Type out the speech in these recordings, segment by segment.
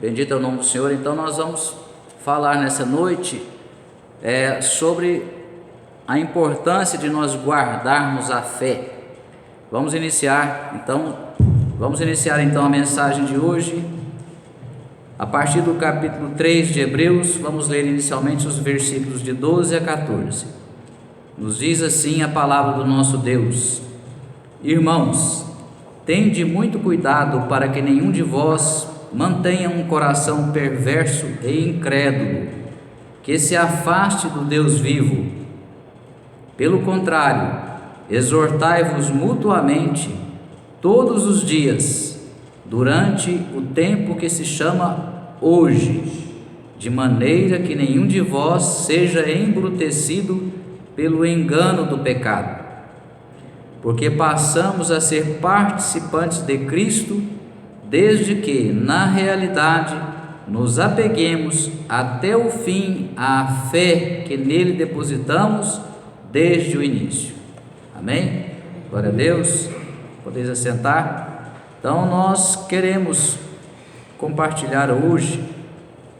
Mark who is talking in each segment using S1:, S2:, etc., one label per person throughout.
S1: Bendito é o nome do Senhor. Então nós vamos falar nessa noite sobre a importância de nós guardarmos a fé. Vamos iniciar então a mensagem de hoje a partir do capítulo 3 de Hebreus. Vamos ler inicialmente os versículos de 12 a 14. Nos diz assim a palavra do nosso Deus: Irmãos, tende muito cuidado para que nenhum de vós mantenha um coração perverso e incrédulo, que se afaste do Deus vivo. Pelo contrário, exortai-vos mutuamente todos os dias, durante o tempo que se chama hoje, de maneira que nenhum de vós seja embrutecido pelo engano do pecado. Porque passamos a ser participantes de Cristo, desde que, na realidade, nos apeguemos até o fim à fé que nele depositamos desde o início. Amém? Glória a Deus. Podeis assentar. Então nós queremos compartilhar hoje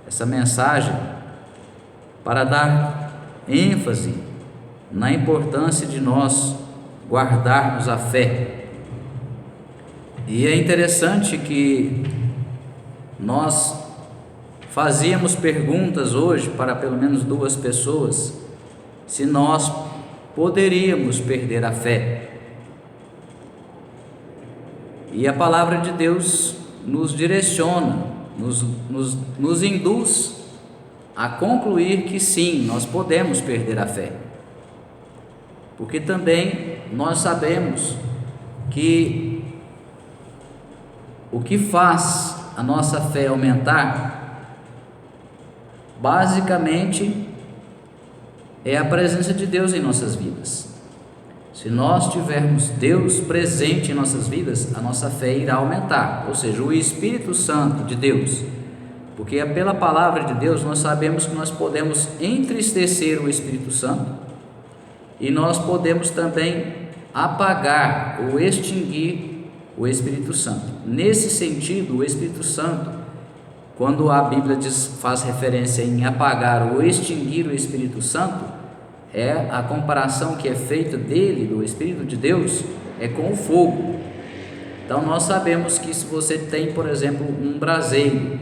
S1: essa mensagem para dar ênfase na importância de nós guardarmos a fé. E é interessante que nós fazíamos perguntas hoje para pelo menos 2 pessoas, se nós poderíamos perder a fé. E a palavra de Deus nos direciona, nos induz a concluir que sim, nós podemos perder a fé. Porque também nós sabemos que o que faz a nossa fé aumentar, basicamente, é a presença de Deus em nossas vidas. Se nós tivermos Deus presente em nossas vidas, a nossa fé irá aumentar, ou seja, o Espírito Santo de Deus. Porque pela palavra de Deus nós sabemos que nós podemos entristecer o Espírito Santo e nós podemos também apagar ou extinguir o Espírito Santo. Nesse sentido, o Espírito Santo, quando a Bíblia faz referência em apagar ou extinguir o Espírito Santo, a comparação que é feita dele, do Espírito de Deus, é com o fogo. Então nós sabemos que se você tem, por exemplo, um braseiro,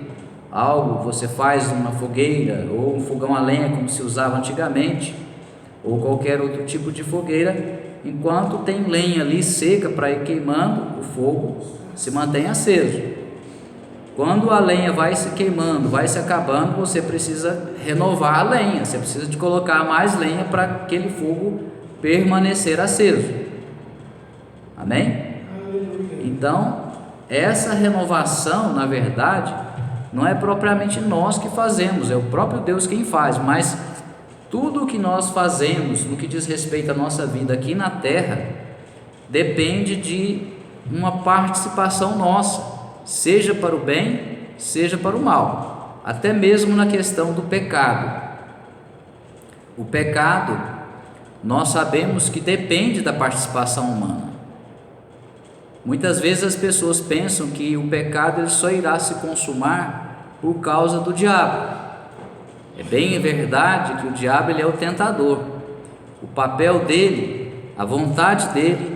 S1: você faz uma fogueira ou um fogão a lenha como se usava antigamente, ou qualquer outro tipo de fogueira, enquanto tem lenha ali seca para ir queimando, o fogo se mantém aceso. Quando a lenha vai se queimando, vai se acabando, você precisa renovar a lenha, você precisa de colocar mais lenha para aquele fogo permanecer aceso. Amém? Então, essa renovação, na verdade, não é propriamente nós que fazemos, é o próprio Deus quem faz, mas tudo o que nós fazemos no que diz respeito à nossa vida aqui na terra depende de uma participação nossa, seja para o bem, seja para o mal, até mesmo na questão do pecado. O pecado, nós sabemos que depende da participação humana. Muitas vezes as pessoas pensam que o pecado ele só irá se consumar por causa do diabo. É bem verdade que o diabo ele é o tentador. O papel dele, a vontade dele,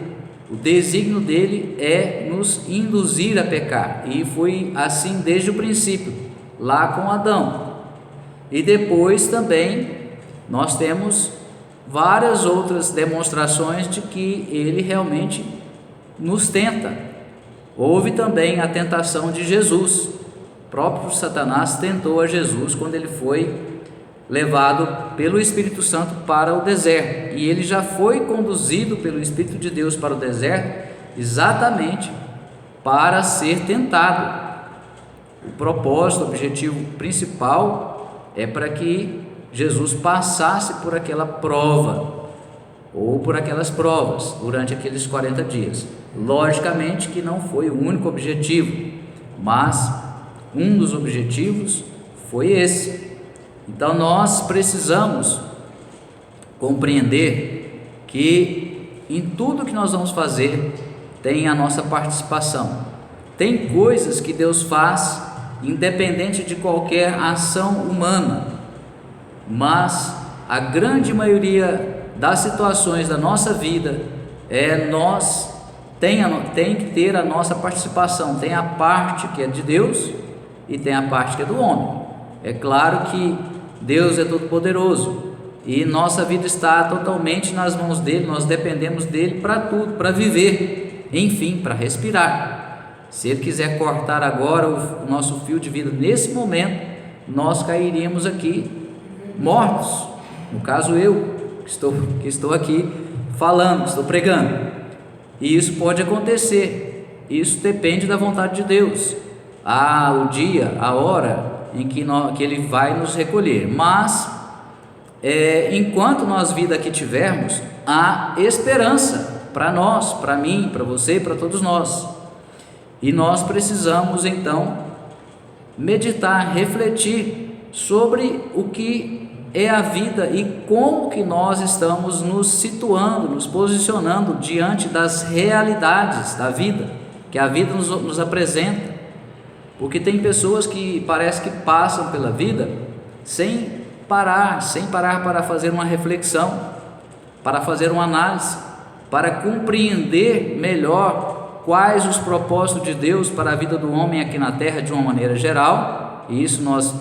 S1: o desígnio dele é nos induzir a pecar. E foi assim desde o princípio, lá com Adão. E depois também nós temos várias outras demonstrações de que ele realmente nos tenta. Houve também a tentação de Jesus. O próprio Satanás tentou a Jesus quando ele foi levado pelo Espírito Santo para o deserto, e ele já foi conduzido pelo Espírito de Deus para o deserto exatamente para ser tentado. O propósito, o objetivo principal é para que Jesus passasse por aquela prova ou por aquelas provas durante aqueles 40 dias. Logicamente que não foi o único objetivo, mas um dos objetivos foi esse. Então nós precisamos compreender que em tudo que nós vamos fazer tem a nossa participação. Tem coisas que Deus faz independente de qualquer ação humana. Mas a grande maioria das situações da nossa vida nós tem que ter a nossa participação. Tem a parte que é de Deus e tem a parte que é do homem. É claro que Deus é todo poderoso e nossa vida está totalmente nas mãos dele. Nós dependemos dele para tudo, para viver, enfim, para respirar. Se ele quiser cortar agora o nosso fio de vida nesse momento, nós cairíamos aqui mortos. No caso, eu que estou aqui falando, estou pregando, e isso pode acontecer. Isso depende da vontade de Deus, o dia, a hora em que ele vai nos recolher. Mas enquanto nós vida aqui tivermos, há esperança para nós, para mim, para você e para todos nós. E nós precisamos então meditar, refletir sobre o que é a vida e como que nós estamos nos situando, nos posicionando diante das realidades da vida, que a vida nos apresenta. Porque tem pessoas que parece que passam pela vida sem parar para fazer uma reflexão, para fazer uma análise, para compreender melhor quais os propósitos de Deus para a vida do homem aqui na terra de uma maneira geral. E isso nós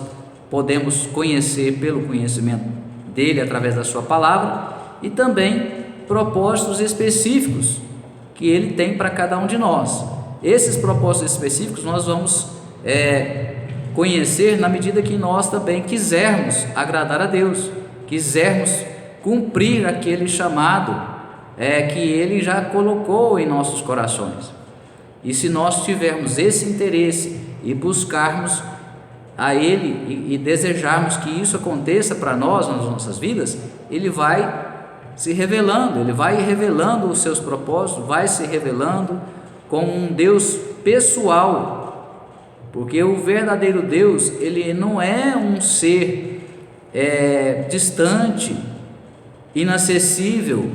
S1: podemos conhecer pelo conhecimento dele através da sua palavra, e também propósitos específicos que ele tem para cada um de nós. Esses propósitos específicos nós vamos conhecer na medida que nós também quisermos agradar a Deus, quisermos cumprir aquele chamado que ele já colocou em nossos corações. E se nós tivermos esse interesse e buscarmos a ele e desejarmos que isso aconteça para nós nas nossas vidas, ele vai se revelando, ele vai revelando os seus propósitos, vai se revelando como um Deus pessoal, porque o verdadeiro Deus, ele não é um ser distante, inacessível.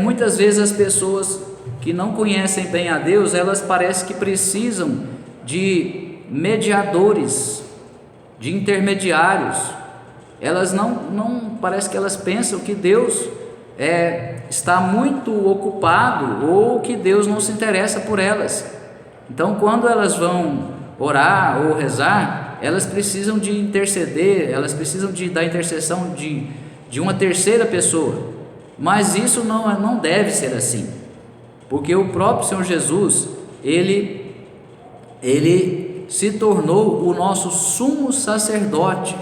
S1: Muitas vezes as pessoas que não conhecem bem a Deus, elas parecem que precisam de mediadores, de intermediários. Elas não parece que elas pensam que Deus está muito ocupado, ou que Deus não se interessa por elas. Então, quando elas vão orar ou rezar, elas precisam de interceder, elas precisam da intercessão de uma terceira pessoa. Mas isso não deve ser assim, porque o próprio Senhor Jesus, ele se tornou o nosso sumo sacerdote.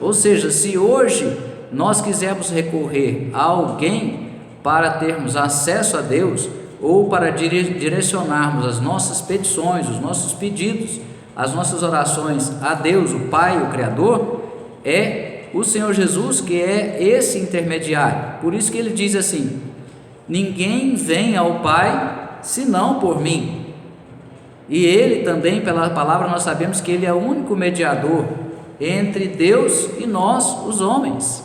S1: Ou seja, se hoje nós quisermos recorrer a alguém para termos acesso a Deus, ou para direcionarmos as nossas petições, os nossos pedidos, as nossas orações a Deus, o Pai, o Criador, é o Senhor Jesus que é esse intermediário. Por isso que ele diz assim: ninguém vem ao Pai senão por mim. E ele também, pela palavra, nós sabemos que ele é o único mediador entre Deus e nós, os homens.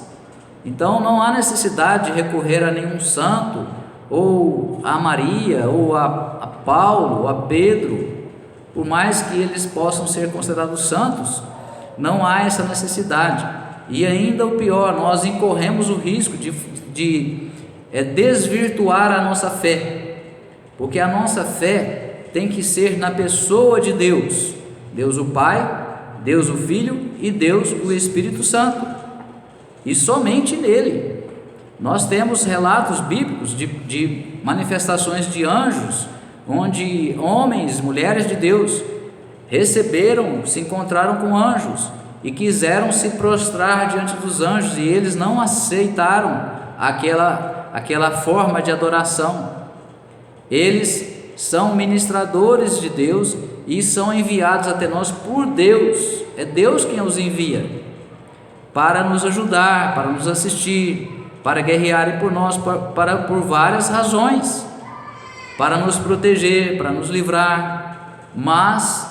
S1: Então não há necessidade de recorrer a nenhum santo, ou a Maria, ou a Paulo, ou a Pedro. Por mais que eles possam ser considerados santos, não há essa necessidade. E ainda o pior, nós incorremos o risco de desvirtuar a nossa fé, porque a nossa fé tem que ser na pessoa de Deus, Deus o Pai, Deus o Filho e Deus o Espírito Santo, e somente nele. Nós temos relatos bíblicos de manifestações de anjos, onde homens, mulheres de Deus receberam, se encontraram com anjos e quiseram se prostrar diante dos anjos, e eles não aceitaram aquela forma de adoração. Eles são ministradores de Deus e são enviados até nós por Deus. É Deus quem os envia para nos ajudar, para nos assistir, para guerrearem por nós, por várias razões, para nos proteger, para nos livrar. Mas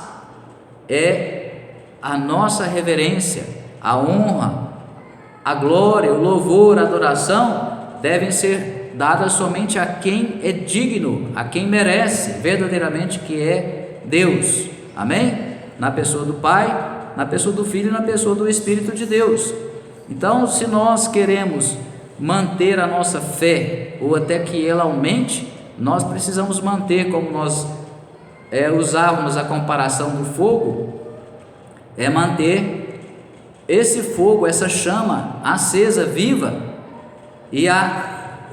S1: a nossa reverência, a honra, a glória, o louvor, a adoração devem ser dadas somente a quem é digno, a quem merece verdadeiramente, que é Deus. Amém? na pessoa do Pai, na pessoa do Filho e na pessoa do Espírito de Deus. Então, se nós queremos manter a nossa fé, ou até que ela aumente, nós precisamos manter, como nós usávamos a comparação do fogo, manter esse fogo, essa chama acesa, viva, e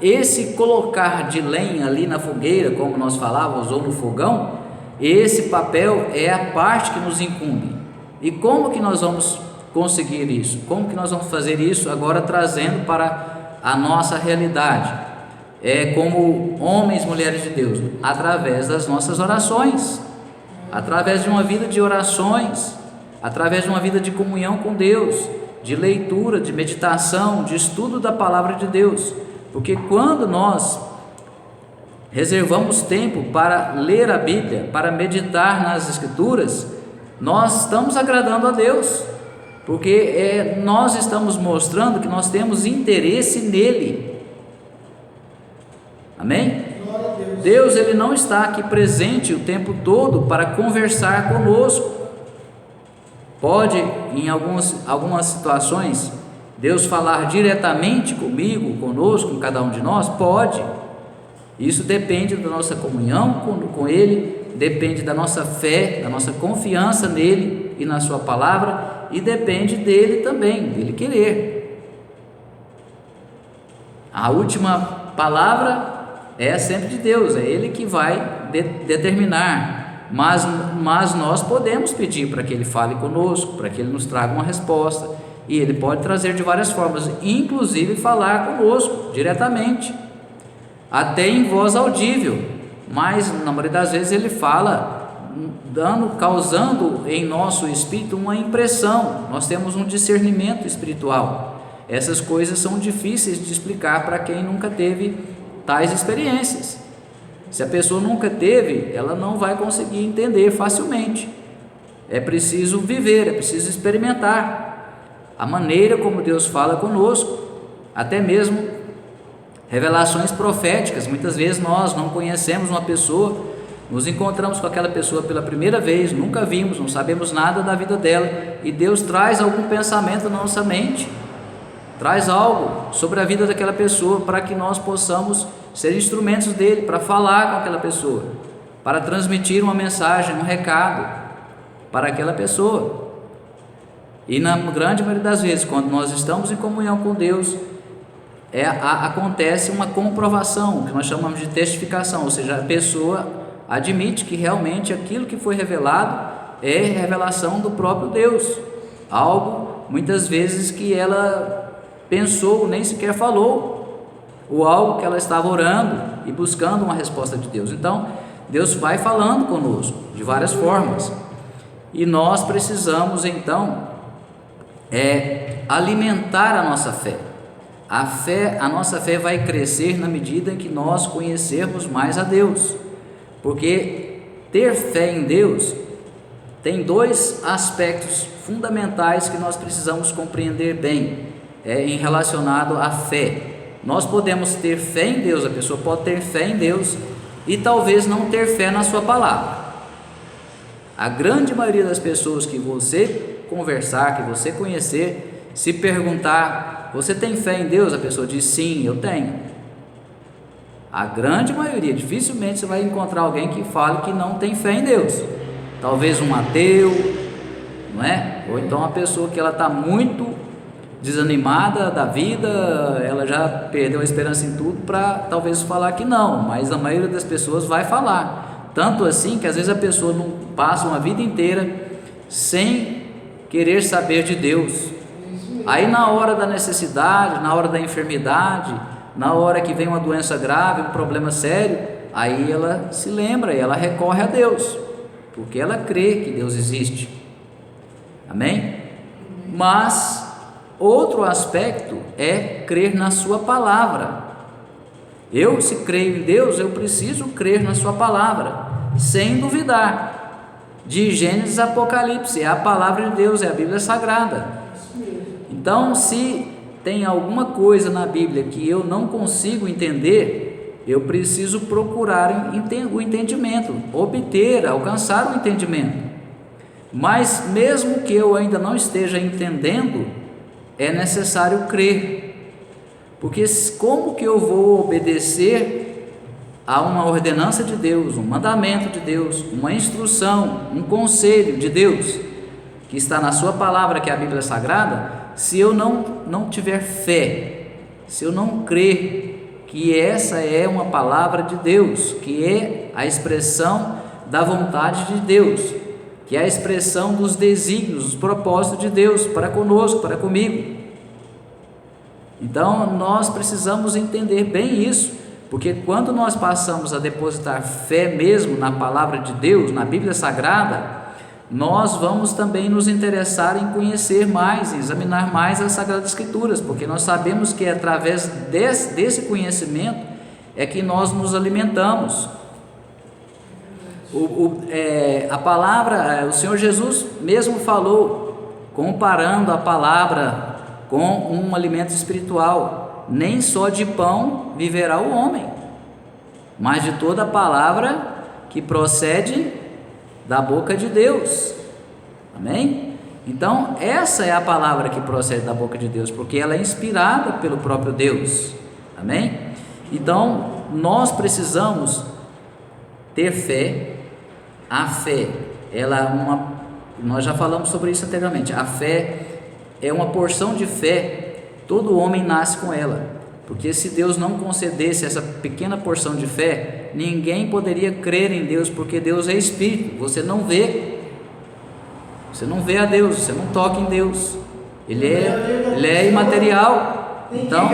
S1: esse colocar de lenha ali na fogueira, como nós falávamos, ou no fogão, esse papel é a parte que nos incumbe. E como que nós vamos conseguir isso? Como que nós vamos fazer isso agora, trazendo para a nossa realidade? Como homens e mulheres de Deus, através das nossas orações, através de uma vida de orações, através de uma vida de comunhão com Deus, de leitura, de meditação, de estudo da palavra de Deus. Porque quando nós reservamos tempo para ler a Bíblia, para meditar nas Escrituras, nós estamos agradando a Deus, porque nós estamos mostrando que nós temos interesse nele. Amém? Deus, ele não está aqui presente o tempo todo para conversar conosco. Pode, em algumas situações, Deus falar diretamente comigo, conosco, com cada um de nós? Pode. Isso depende da nossa comunhão com Ele, depende da nossa fé, da nossa confiança nele e na sua palavra, e depende dele também, dele querer. A última palavra é sempre de Deus, é Ele que vai determinar, mas nós podemos pedir para que Ele fale conosco, para que Ele nos traga uma resposta, e Ele pode trazer de várias formas, inclusive falar conosco diretamente, até em voz audível, mas na maioria das vezes Ele fala causando em nosso espírito uma impressão. Nós temos um discernimento espiritual. Essas coisas são difíceis de explicar para quem nunca teve tais experiências. Se a pessoa nunca teve, ela não vai conseguir entender facilmente. É preciso viver, é preciso experimentar a maneira como Deus fala conosco, até mesmo revelações proféticas. Muitas vezes nós não conhecemos uma pessoa, nos encontramos com aquela pessoa pela primeira vez, nunca vimos, não sabemos nada da vida dela, e Deus traz algum pensamento na nossa mente, traz algo sobre a vida daquela pessoa, para que nós possamos ser instrumentos dele, para falar com aquela pessoa, para transmitir uma mensagem, um recado para aquela pessoa. E na grande maioria das vezes, quando nós estamos em comunhão com Deus, acontece uma comprovação, que nós chamamos de testificação, ou seja, a pessoa admite que realmente aquilo que foi revelado é revelação do próprio Deus, algo muitas vezes que ela pensou, nem sequer falou, ou algo que ela estava orando e buscando uma resposta de Deus. Então Deus vai falando conosco de várias formas, e nós precisamos então alimentar a nossa fé. A nossa fé vai crescer na medida em que nós conhecermos mais a Deus, porque ter fé em Deus tem dois aspectos fundamentais que nós precisamos compreender bem, em relacionado à fé. Nós podemos ter fé em Deus, a pessoa pode ter fé em Deus e talvez não ter fé na sua palavra. A grande maioria das pessoas que você conversar, que você conhecer, se perguntar: você tem fé em Deus? A pessoa diz: sim, eu tenho. A grande maioria, dificilmente você vai encontrar alguém que fale que não tem fé em Deus. Talvez um ateu, não é? Ou então uma pessoa que ela está muito desanimada da vida, ela já perdeu a esperança em tudo, para talvez falar que não, mas a maioria das pessoas vai falar. Tanto assim que às vezes a pessoa não passa uma vida inteira sem querer saber de Deus. Aí na hora da necessidade, na hora da enfermidade, na hora que vem uma doença grave, um problema sério, aí ela se lembra e ela recorre a Deus, porque ela crê que Deus existe. Amém? Mas outro aspecto é crer na sua palavra. Se creio em Deus, eu preciso crer na sua palavra, sem duvidar. De Gênesis a Apocalipse, é a palavra de Deus, é a Bíblia Sagrada. Então, se tem alguma coisa na Bíblia que eu não consigo entender, eu preciso procurar o entendimento, alcançar o entendimento. Mas mesmo que eu ainda não esteja entendendo, é necessário crer, porque como que eu vou obedecer a uma ordenança de Deus, um mandamento de Deus, uma instrução, um conselho de Deus, que está na sua palavra, que é a Bíblia Sagrada, se eu não tiver fé, se eu não crer que essa é uma palavra de Deus, que é a expressão da vontade de Deus, que é a expressão dos desígnios, dos propósitos de Deus para conosco, para comigo. Então nós precisamos entender bem isso, porque quando nós passamos a depositar fé mesmo na palavra de Deus, na Bíblia Sagrada, nós vamos também nos interessar em conhecer mais, em examinar mais as Sagradas Escrituras, porque nós sabemos que é através desse conhecimento é que nós nos alimentamos. A palavra, o Senhor Jesus mesmo falou, comparando a palavra com um alimento espiritual: nem só de pão viverá o homem, mas de toda a palavra que procede da boca de Deus. Amém? Então essa é a palavra que procede da boca de Deus, porque ela é inspirada pelo próprio Deus. Amém? Então nós precisamos ter fé. A fé, nós já falamos sobre isso anteriormente. A fé é uma porção de fé, todo homem nasce com ela, porque se Deus não concedesse essa pequena porção de fé, ninguém poderia crer em Deus, porque Deus é Espírito. Você não vê a Deus, você não toca em Deus, Ele é imaterial. Então,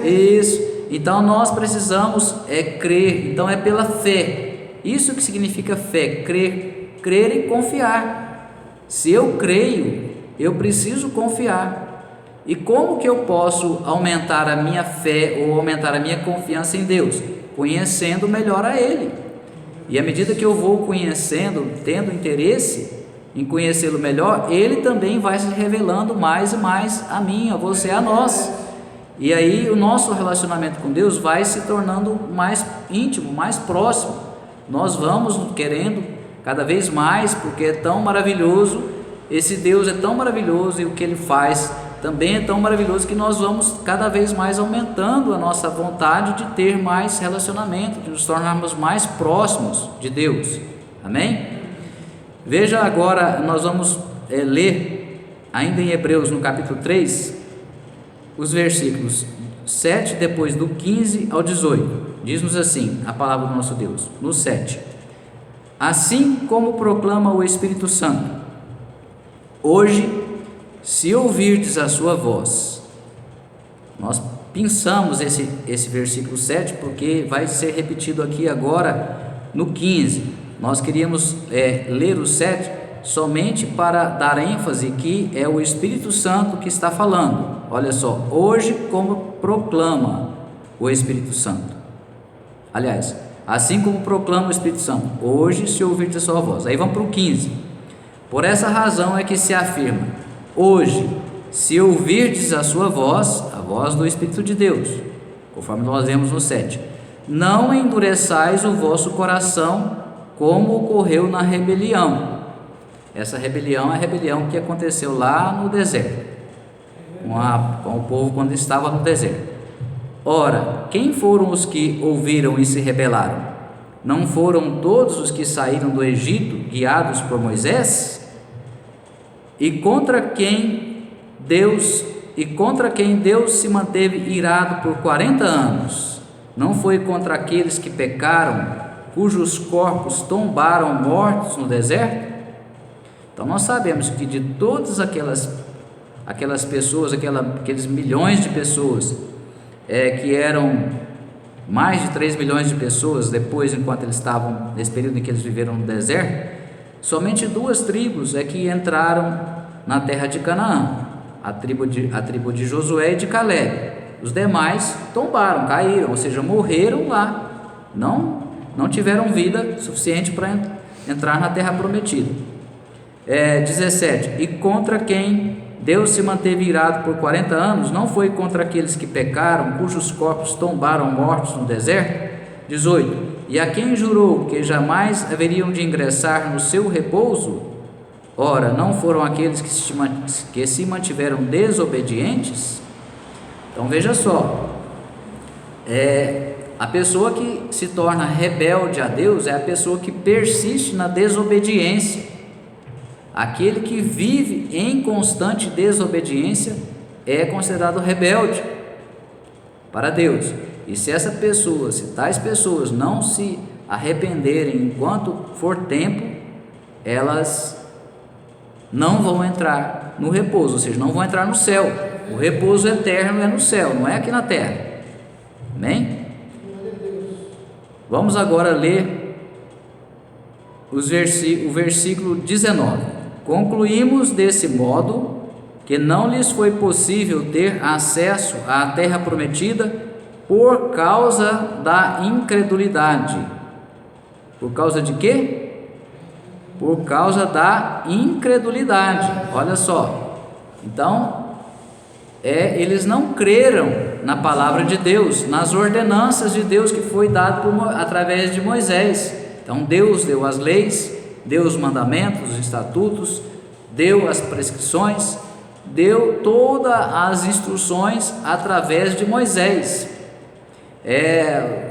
S1: isso, então nós precisamos crer. Então é pela fé. Isso que significa fé, crer e confiar. Se eu creio, eu preciso confiar. E como que eu posso aumentar a minha fé ou aumentar a minha confiança em Deus? Conhecendo melhor a Ele. E à medida que eu vou conhecendo, tendo interesse em conhecê-lo melhor, Ele também vai se revelando mais e mais a mim, a você, a nós. E aí o nosso relacionamento com Deus vai se tornando mais íntimo, mais próximo. Nós vamos querendo cada vez mais, porque é tão maravilhoso, esse Deus é tão maravilhoso, e o que Ele faz também é tão maravilhoso, que nós vamos cada vez mais aumentando a nossa vontade de ter mais relacionamento, de nos tornarmos mais próximos de Deus. Amém? Veja agora, nós vamos ler ainda em Hebreus, no capítulo 3, os versículos 7, depois do 15 ao 18. Diz-nos assim a palavra do nosso Deus, no 7: assim como proclama o Espírito Santo, hoje, se ouvirdes a sua voz. Nós pensamos esse versículo 7, porque vai ser repetido aqui agora no 15. Nós queríamos ler o 7 somente para dar ênfase que é o Espírito Santo que está falando. Olha só, hoje como proclama o Espírito Santo. Aliás, assim como proclama o Espírito Santo, hoje se ouvirdes a sua voz. Aí vamos para o 15. Por essa razão é que se afirma: hoje, se ouvirdes a sua voz, a voz do Espírito de Deus, conforme nós vemos no 7, não endureçais o vosso coração, como ocorreu na rebelião. Essa rebelião é a rebelião que aconteceu lá no deserto, com o povo quando estava no deserto. Ora, quem foram os que ouviram e se rebelaram? Não foram todos os que saíram do Egito, guiados por Moisés? E contra quem Deus se manteve irado por 40 anos? Não foi contra aqueles que pecaram, cujos corpos tombaram mortos no deserto? Então nós sabemos que de todas aquelas pessoas, aqueles milhões de pessoas, que eram mais de 3 milhões de pessoas, depois, enquanto eles estavam, nesse período em que eles viveram no deserto, somente 2 tribos é que entraram na terra de Canaã, a tribo de Josué e de Caleb. Os demais tombaram, caíram, ou seja, morreram lá, não tiveram vida suficiente para entrar na terra prometida. 17, e contra quem Deus se manteve irado por 40 anos, não foi contra aqueles que pecaram, cujos corpos tombaram mortos no deserto? 18, e a quem jurou que jamais haveriam de ingressar no seu repouso? Ora, não foram aqueles que se mantiveram desobedientes? Então veja só, a pessoa que se torna rebelde a Deus é a pessoa que persiste na desobediência. Aquele que vive em constante desobediência é considerado rebelde para Deus. E se tais pessoas não se arrependerem enquanto for tempo, elas não vão entrar no repouso, ou seja, não vão entrar no céu. O repouso eterno é no céu, não é aqui na terra. Amém? Vamos agora ler o versículo 19. Concluímos desse modo que não lhes foi possível ter acesso à terra prometida por causa da incredulidade. Por causa de quê? Por causa da incredulidade. Olha só. Então, eles não creram na palavra de Deus, nas ordenanças de Deus que foi dado através de Moisés. Então Deus deu as leis, deu os mandamentos, os estatutos, deu as prescrições, deu todas as instruções através de Moisés.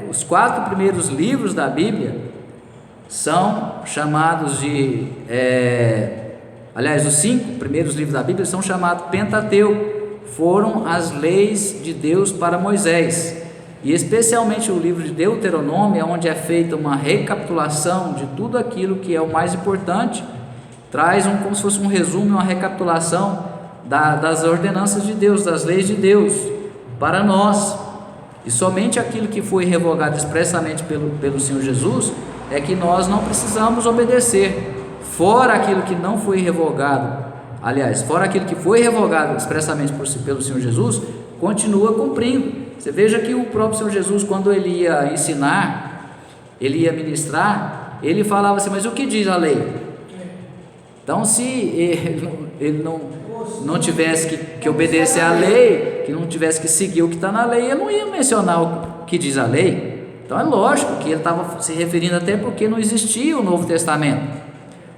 S1: Os 4 primeiros livros da Bíblia são chamados de, os 5 primeiros livros da Bíblia são chamados Pentateuco. Foram as leis de Deus para Moisés, e especialmente o livro de Deuteronômio, onde é feita uma recapitulação de tudo aquilo que é o mais importante, traz como se fosse um resumo, uma recapitulação das ordenanças de Deus, das leis de Deus para nós. E somente aquilo que foi revogado expressamente pelo Senhor Jesus é que nós não precisamos obedecer. Fora aquilo que não foi revogado, fora aquilo que foi revogado expressamente pelo Senhor Jesus, continua cumprindo. Você veja que o próprio Senhor Jesus, quando ele ia ensinar, ele ia ministrar, ele falava assim: mas o que diz a lei? Então, se ele não tivesse que obedecer à lei, que não tivesse que seguir o que está na lei, ele não ia mencionar o que diz a lei. Então é lógico que ele estava se referindo, até porque não existia o Novo Testamento.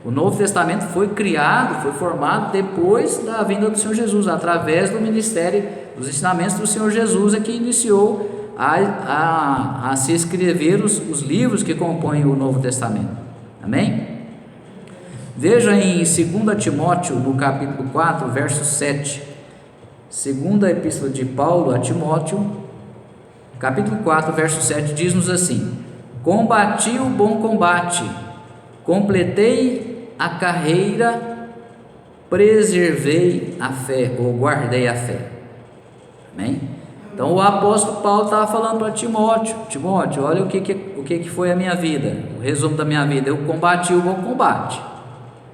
S1: O Novo Testamento foi criado, foi formado depois da vinda do Senhor Jesus, através do ministério, dos ensinamentos do Senhor Jesus, que iniciou a se escrever os livros que compõem o Novo Testamento. Amém? Veja em 2 Timóteo, no capítulo 4, verso 7. Segunda epístola de Paulo a Timóteo, capítulo 4, verso 7, diz-nos assim: combati o bom combate, completei a carreira, preservei a fé, ou guardei a fé. Amém? Então o apóstolo Paulo estava falando para Timóteo: Timóteo, olha o que foi a minha vida, o resumo da minha vida. Eu combati o bom combate,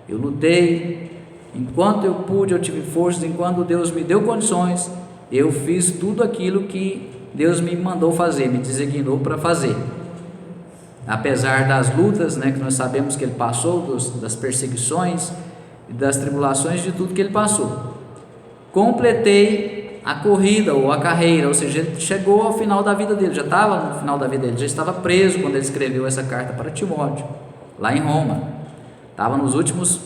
S1: eu lutei, enquanto eu pude, eu tive forças, enquanto Deus me deu condições, eu fiz tudo aquilo que Deus me mandou fazer, me designou para fazer. Apesar das lutas, que nós sabemos que ele passou, das perseguições e das tribulações, de tudo que ele passou. Completei a corrida ou a carreira, ou seja, ele chegou ao final da vida dele, já estava no final da vida dele, já estava preso quando ele escreveu essa carta para Timóteo, lá em Roma. Estava nos últimos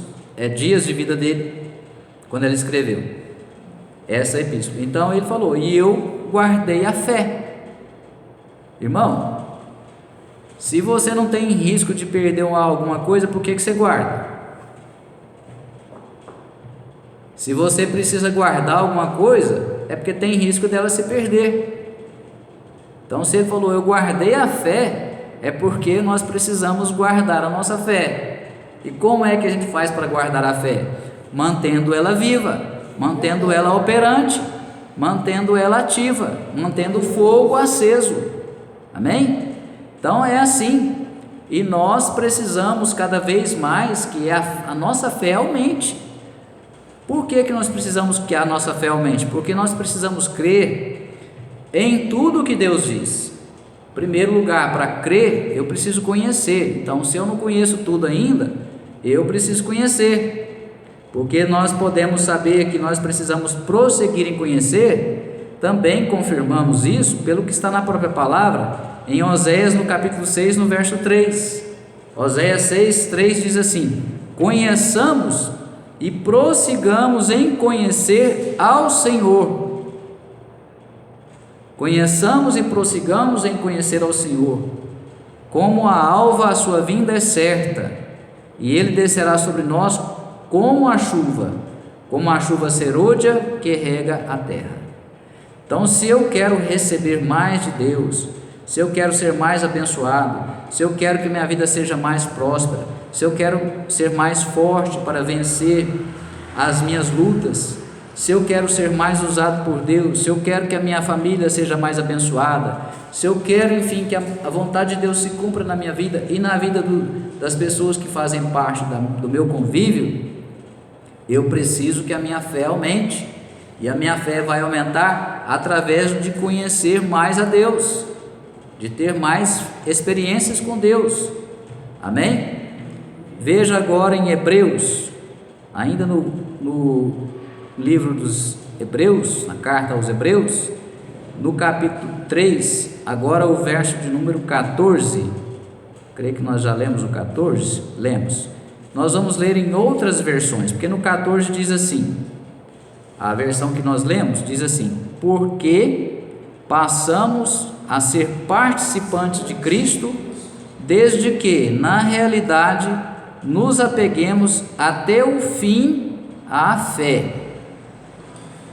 S1: dias de vida dele, quando ele escreveu essa epístola. Então ele falou: e eu guardei a fé. Irmão, se você não tem risco de perder alguma coisa, por que você guarda? Se você precisa guardar alguma coisa, é porque tem risco dela se perder. Então, se ele falou: eu guardei a fé, é porque nós precisamos guardar a nossa fé. E como é que a gente faz para guardar a fé? Mantendo ela viva, mantendo ela operante, mantendo ela ativa, mantendo o fogo aceso. Amém? Então é assim, e nós precisamos cada vez mais que a nossa fé aumente. Por que nós precisamos que a nossa fé aumente? Porque nós precisamos crer em tudo que Deus diz. Em primeiro lugar, para crer, eu preciso conhecer. Então, se eu não conheço tudo ainda, eu preciso conhecer, porque nós podemos saber que nós precisamos prosseguir em conhecer. Também confirmamos isso pelo que está na própria palavra, em Oséias, no capítulo 6, no verso 3. Oséias 6, 3 diz assim: conheçamos e prossigamos em conhecer ao Senhor. Conheçamos e prossigamos em conhecer ao Senhor. Como a alva, a sua vinda é certa, e Ele descerá sobre nós como a chuva serôdia que rega a terra. Então, se eu quero receber mais de Deus, se eu quero ser mais abençoado, se eu quero que minha vida seja mais próspera, se eu quero ser mais forte para vencer as minhas lutas, se eu quero ser mais usado por Deus, se eu quero que a minha família seja mais abençoada, se eu quero, enfim, que a vontade de Deus se cumpra na minha vida e na vida das pessoas que fazem parte do meu convívio, eu preciso que a minha fé aumente, e a minha fé vai aumentar através de conhecer mais a Deus, de ter mais experiências com Deus, amém? Veja agora em Hebreus, ainda no livro dos Hebreus, na carta aos Hebreus, no capítulo 3, agora o verso de número 14, creio que nós já lemos o 14, lemos, nós vamos ler em outras versões, porque no 14 diz assim, a versão que nós lemos diz assim: porque passamos a ser participantes de Cristo, desde que, na realidade, nos apeguemos até o fim à fé.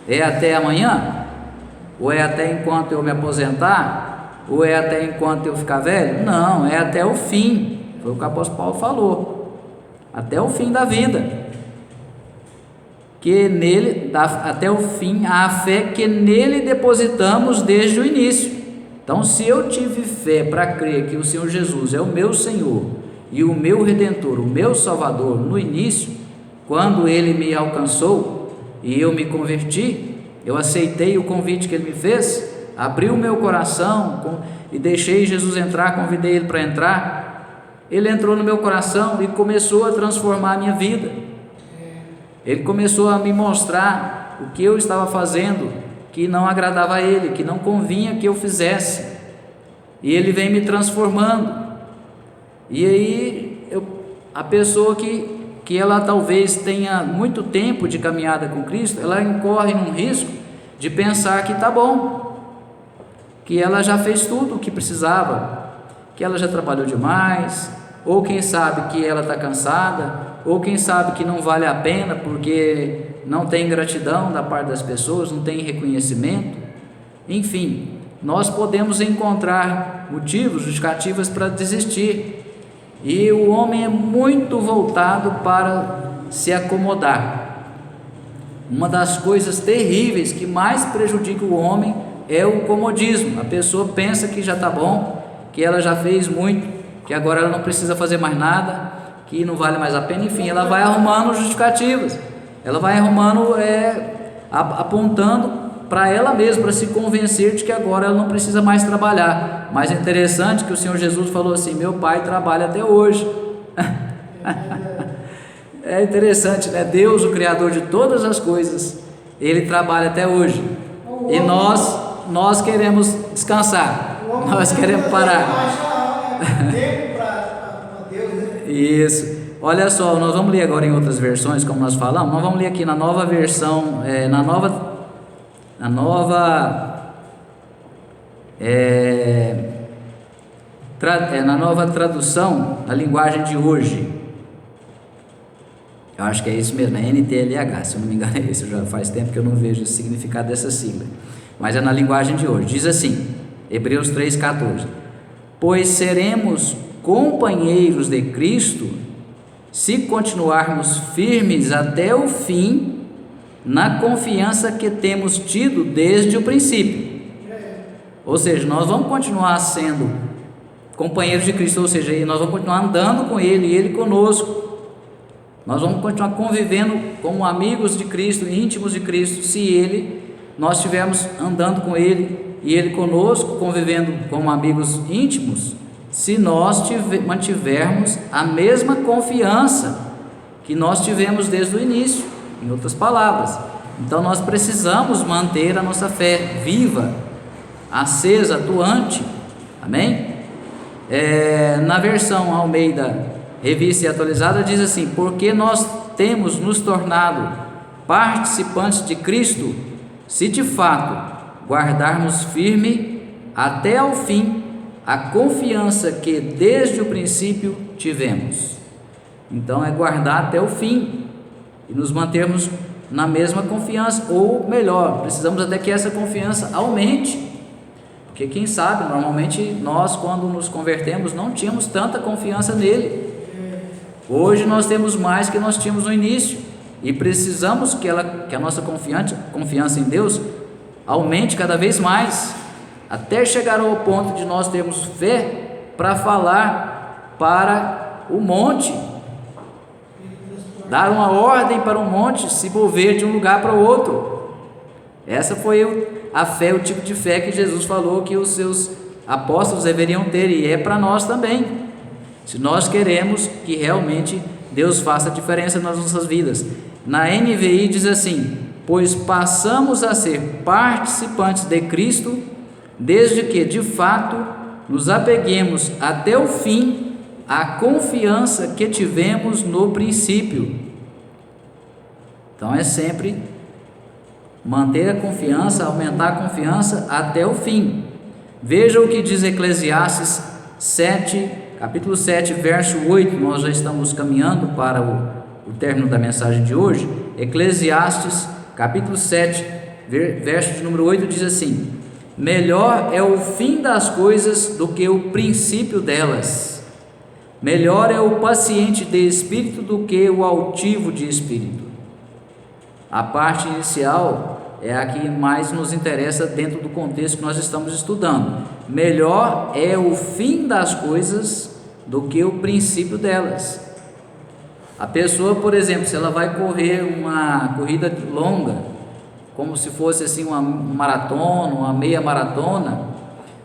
S1: É até amanhã? Ou é até enquanto eu me aposentar? Ou é até enquanto eu ficar velho? Não, é até o fim. Foi o que o apóstolo Paulo falou. Até o fim da vida. Que nele, até o fim, a fé que nele depositamos desde o início. Então, se eu tive fé para crer que o Senhor Jesus é o meu Senhor e o meu Redentor, o meu Salvador, no início, quando Ele me alcançou e eu me converti, eu aceitei o convite que Ele me fez, abri o meu coração e deixei Jesus entrar, convidei Ele para entrar, Ele entrou no meu coração e começou a transformar a minha vida. Ele começou a me mostrar o que eu estava fazendo que não agradava a Ele, que não convinha que eu fizesse, e Ele vem me transformando. E aí a pessoa que ela talvez tenha muito tempo de caminhada com Cristo, ela incorre num risco de pensar que está bom, que ela já fez tudo o que precisava, que ela já trabalhou demais, ou quem sabe que ela está cansada, ou quem sabe que não vale a pena porque não tem gratidão da parte das pessoas, não tem reconhecimento. Enfim, nós podemos encontrar motivos, justificativas para desistir, e o homem é muito voltado para se acomodar. Uma das coisas terríveis que mais prejudica o homem é o comodismo. A pessoa pensa que já está bom, que ela já fez muito, que agora ela não precisa fazer mais nada, que não vale mais a pena. Enfim, ela vai arrumando justificativas, ela vai arrumando, apontando para ela mesma, para se convencer de que agora ela não precisa mais trabalhar. Mas é interessante que o Senhor Jesus falou assim: meu pai trabalha até hoje. É interessante, né? Deus, o Criador de todas as coisas, Ele trabalha até hoje, e nós queremos descansar, nós queremos parar. Isso. Olha só, nós vamos ler agora em outras versões, como nós falamos. Nós vamos ler aqui na nova versão, na nova tradução, a linguagem de hoje. Eu acho que é isso mesmo, é NTLH, se eu não me engano é isso. Já faz tempo que eu não vejo o significado dessa sigla, mas é na linguagem de hoje. Diz assim, Hebreus 3,14: pois seremos companheiros de Cristo se continuarmos firmes até o fim, na confiança que temos tido desde o princípio. Ou seja, nós vamos continuar sendo companheiros de Cristo, ou seja, nós vamos continuar andando com Ele e Ele conosco. Nós vamos continuar convivendo como amigos de Cristo, íntimos de Cristo, se nós estivermos andando com Ele e Ele conosco, convivendo como amigos íntimos, se nós mantivermos a mesma confiança que nós tivemos desde o início, em outras palavras. Então nós precisamos manter a nossa fé viva, acesa, atuante, amém? Na versão Almeida Revista e Atualizada diz assim: porque nós temos nos tornado participantes de Cristo, se de fato guardarmos firme até ao fim a confiança que desde o princípio tivemos. Então é guardar até o fim e nos mantermos na mesma confiança, ou melhor, precisamos até que essa confiança aumente, porque quem sabe, normalmente nós quando nos convertemos não tínhamos tanta confiança nele. Hoje nós temos mais que nós tínhamos no início, e precisamos que a nossa confiança em Deus aumente cada vez mais, até chegar ao ponto de nós termos fé para falar para o monte, dar uma ordem para o monte se mover de um lugar para o outro. Essa foi a fé, o tipo de fé que Jesus falou que os seus apóstolos deveriam ter, e é para nós também, se nós queremos que realmente Deus faça diferença nas nossas vidas. Na NVI diz assim: pois passamos a ser participantes de Cristo, desde que de fato nos apeguemos até o fim à confiança que tivemos no princípio. Então é sempre manter a confiança, aumentar a confiança até o fim. Veja o que diz Eclesiastes 7, capítulo 7, verso 8, nós já estamos caminhando para o término da mensagem de hoje. Eclesiastes capítulo 7, verso de número 8 diz assim: melhor é o fim das coisas do que o princípio delas, melhor é o paciente de espírito do que o altivo de espírito. A parte inicial é a que mais nos interessa dentro do contexto que nós estamos estudando. Melhor é o fim das coisas do que o princípio delas. A pessoa, por exemplo, se ela vai correr uma corrida longa, como se fosse assim uma maratona, uma meia maratona,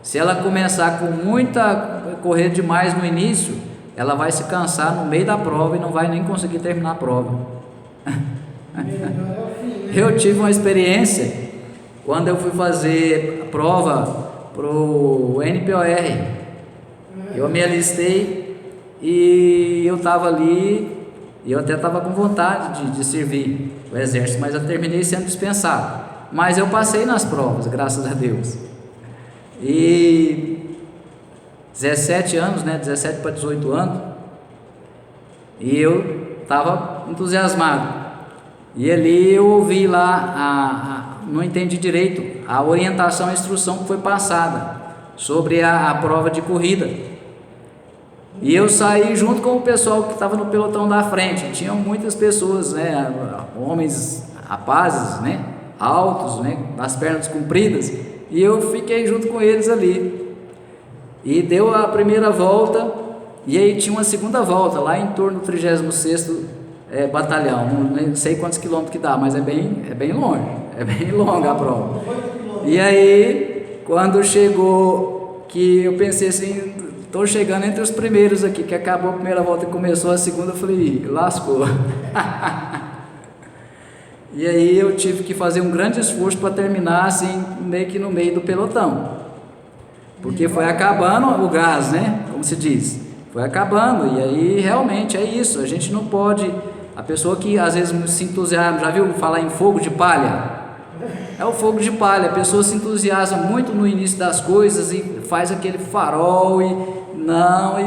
S1: se ela começar com correr demais no início, ela vai se cansar no meio da prova e não vai nem conseguir terminar a prova. Eu tive uma experiência quando eu fui fazer a prova para o NPOR. Eu me alistei e eu estava ali, e eu até estava com vontade de servir o exército, mas eu terminei sendo dispensado. Mas eu passei nas provas, graças a Deus. E 17 anos, 17 para 18 anos, e eu estava entusiasmado. E ali eu ouvi lá, não entendi direito, a orientação, a instrução que foi passada sobre a prova de corrida. E eu saí junto com o pessoal que estava no pelotão da frente. Tinham muitas pessoas, homens rapazes, altos, das pernas compridas. E eu fiquei junto com eles ali. E deu a primeira volta, e aí tinha uma segunda volta, lá em torno do 36º batalhão. Não sei quantos quilômetros que dá, mas é bem longe, é bem longa a prova. E aí, quando chegou, que eu pensei assim, estou chegando entre os primeiros aqui, que acabou a primeira volta e começou a segunda, eu falei, lascou. E aí eu tive que fazer um grande esforço para terminar assim, meio que no meio do pelotão, porque foi acabando o gás, como se diz, foi acabando. E aí realmente é isso, a gente não pode, a pessoa que às vezes se entusiasma, já viu falar em fogo de palha? É o fogo de palha, a pessoa se entusiasma muito no início das coisas e faz aquele farol e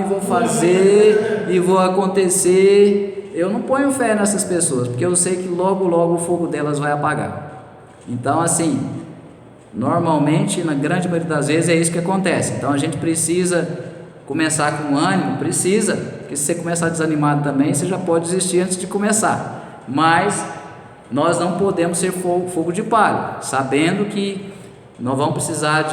S1: vou fazer e vou acontecer. Eu não ponho fé nessas pessoas, porque eu sei que logo o fogo delas vai apagar. Então assim, normalmente, na grande maioria das vezes é isso que acontece. Então a gente precisa começar com ânimo, porque se você começar desanimado também, você já pode desistir antes de começar. Mas nós não podemos ser fogo de palha, sabendo que nós vamos precisar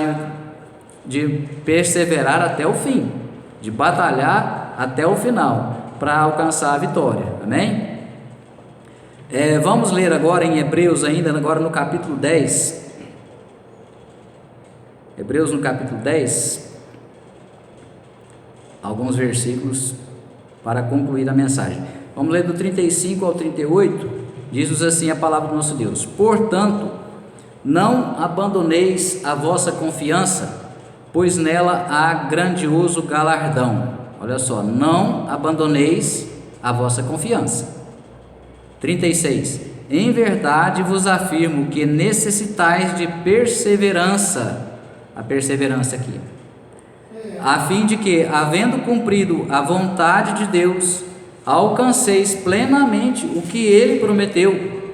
S1: de perseverar até o fim, de batalhar até o final, para alcançar a vitória, amém? Vamos ler agora em Hebreus, agora no capítulo 10, Hebreus no capítulo 10, alguns versículos para concluir a mensagem. Vamos ler do 35 ao 38, diz-nos assim a palavra do nosso Deus: portanto, não abandoneis a vossa confiança, pois nela há grandioso galardão. Olha só, não abandoneis a vossa confiança. 36. Em verdade vos afirmo que necessitais de perseverança, a perseverança aqui, a fim de que, havendo cumprido a vontade de Deus, alcanceis plenamente o que Ele prometeu.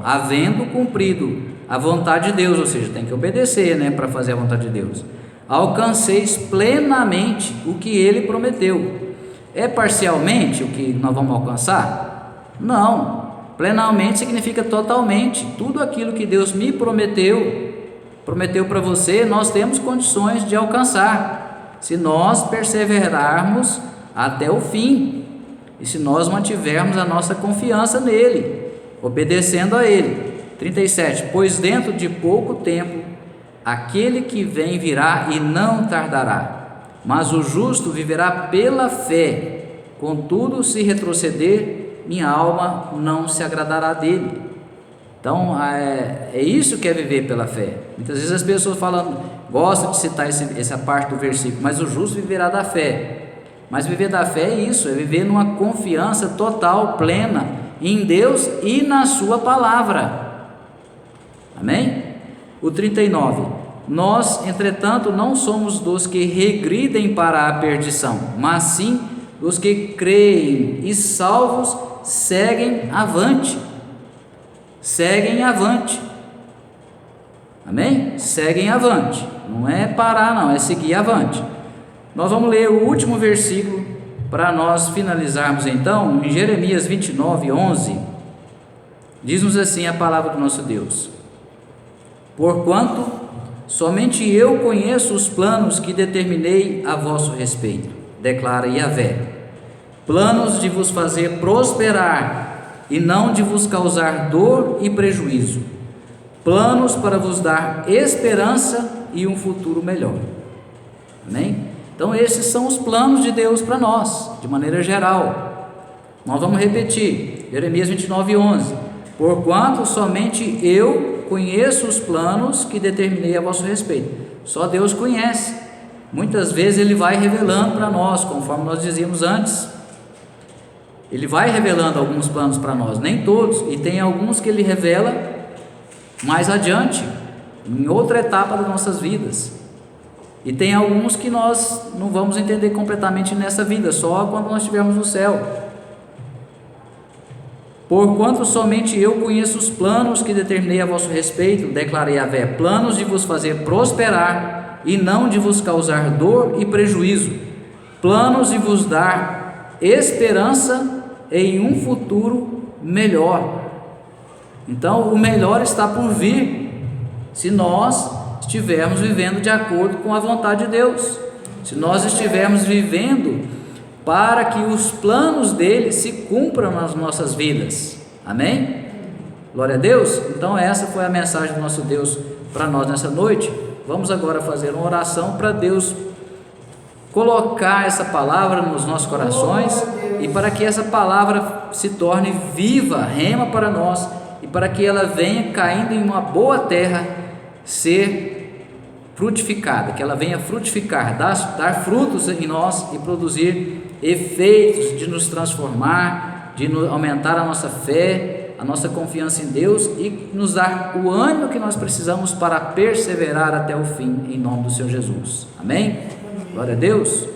S1: Havendo cumprido a vontade de Deus, ou seja, tem que obedecer, para fazer a vontade de Deus. Alcanceis plenamente o que Ele prometeu. É parcialmente o que nós vamos alcançar? Não. Plenamente significa totalmente. Tudo aquilo que Deus me prometeu para você, nós temos condições de alcançar, se nós perseverarmos até o fim, e se nós mantivermos a nossa confiança nele, obedecendo a ele. 37. Pois dentro de pouco tempo, aquele que vem virá e não tardará, mas o justo viverá pela fé. Contudo, se retroceder, minha alma não se agradará dele. Então, é isso que é viver pela fé. Muitas vezes as pessoas gostam de citar essa parte do versículo, mas o justo viverá da fé. Mas viver da fé é isso, é viver numa confiança total, plena, em Deus e na sua palavra. Amém? O 39. Nós, entretanto, não somos dos que regridem para a perdição, mas sim dos que creem e salvos seguem avante. Seguem avante. Amém? Seguem avante. Não é parar, não, é seguir avante. Nós vamos ler o último versículo para nós finalizarmos então, em Jeremias 29, 11. Diz-nos assim a palavra do nosso Deus: porquanto somente eu conheço os planos que determinei a vosso respeito, declara Yahvé, planos de vos fazer prosperar e não de vos causar dor e prejuízo, planos para vos dar esperança e um futuro melhor. Amém? Então esses são os planos de Deus para nós, de maneira geral. Nós vamos repetir, Jeremias 29, 11. Porquanto somente eu conheço os planos que determinei a vosso respeito. Só Deus conhece. Muitas vezes Ele vai revelando para nós, conforme nós dizíamos antes. Ele vai revelando alguns planos para nós, nem todos, e tem alguns que Ele revela mais adiante, em outra etapa das nossas vidas. E tem alguns que nós não vamos entender completamente nessa vida, só quando nós estivermos no céu. Porquanto somente eu conheço os planos que determinei a vosso respeito, declarei Yahvé, planos de vos fazer prosperar e não de vos causar dor e prejuízo, planos de vos dar esperança em um futuro melhor. Então o melhor está por vir, se nós estivermos vivendo de acordo com a vontade de Deus, se nós estivermos vivendo para que os planos dele se cumpram nas nossas vidas. Amém? Glória a Deus. Então essa foi a mensagem do nosso Deus para nós nessa noite. Vamos agora fazer uma oração para Deus colocar essa palavra nos nossos corações e para que essa palavra se torne viva, rema para nós, e para que ela venha caindo em uma boa terra, ser frutificada, que ela venha frutificar, dar frutos em nós e produzir efeitos de nos transformar, de aumentar a nossa fé, a nossa confiança em Deus e nos dar o ânimo que nós precisamos para perseverar até o fim, em nome do Senhor Jesus. Amém? Glória a Deus.